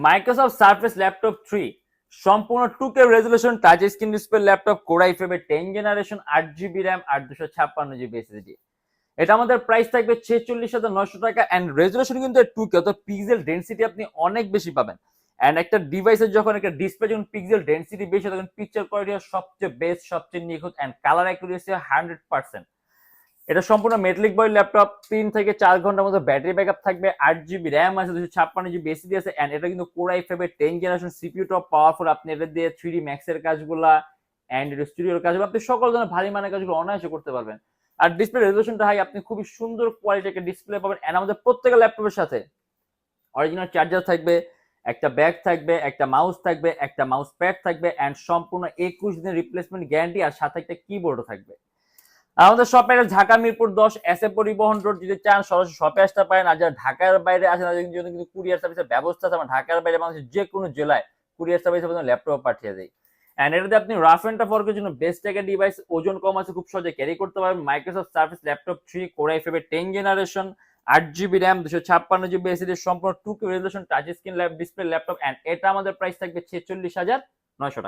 Microsoft surface laptop 3 সম্পূর্ণ 2K resolution touch screen display laptop core i5 এর 10 generation 8GB RAM আর 256GB SSD. এটা আমাদের price থাকবে 46,900 টাকা এন্ড রেজুলেশন কিন্তু 2K, তো পিক্সেল ডেনসিটি আপনি অনেক বেশি পাবেন। এন্ড একটা ডিভাইসের যখন একটা ডিসপ্লে যখন পিক্সেল ডেনসিটি বেশি তখন পিকচার কোয়ালিটি সবচেয়ে বেস্ট, সবচেয়ে নিখুঁত এন্ড কালার অ্যাকুরেসি 100%। এটা সম্পূর্ণ মেটালিক বডি ল্যাপটপ, 3 থেকে 4 ঘন্টার মতো ব্যাটারি ব্যাকআপ থাকবে, 8GB র্যাম আছে, 256GB এসএসডি আছে এন্ড এটা কিন্তু কোর i5 এর 10 জেনারেশন সিপিইউ টপ পাওয়ারফুল। আপনি এটা দিয়ে 3D ম্যাক্স এর কাজগুলা এন্ড স্টুডিওর কাজগুলো আপনি সকল ধরনের ভারী মানের কাজগুলো অনায়াসে করতে পারবেন। আর ডিসপ্লে রেজোলিউশনটা হাই, আপনি খুবই সুন্দর কোয়ালিটির একটা ডিসপ্লে পাবেন এন্ড আমাদের প্রত্যেকটা ল্যাপটপের সাথে অরিজিনাল চার্জার থাকবে, একটা ব্যাগ থাকবে, একটা মাউস থাকবে, একটা মাউস প্যাড থাকবে এন্ড সম্পূর্ণ 21 দিনের রিপ্লেসমেন্ট গ্যারান্টি আর সাথে একটা কিবোর্ডও থাকবে। আমাদের শপে ঢাকা মিরপুর 10 এসএ পরিবহন রোড। যদি চান সরাসরি শপে আসতে পারেন, আর যারা ঢাকার বাইরে আছেন তাদের জন্য কিন্তু কুরিয়ার সার্ভিসের ব্যবস্থা আছে। আমরা ঢাকার বাইরে বাংলাদেশের যে কোনো জেলায় কুরিয়ার সার্ভিস আপনাদের ল্যাপটপ পাঠিয়ে দেয় এন্ড এটাতে আপনি রাফ এন্ড টাফ ওয়ার্কের জন্য বেস্ট একটা ডিভাইস, ওজন কম আছে, খুব সহজে ক্যারি করতে পারবেন। Microsoft surface laptop 3 core i5 এর 10 generation 8GB RAM 256GB SSD সম্পূর্ণ 2K resolution touch screen display laptop and এটা আমাদের প্রাইস থাকবে 46,900 টাকা।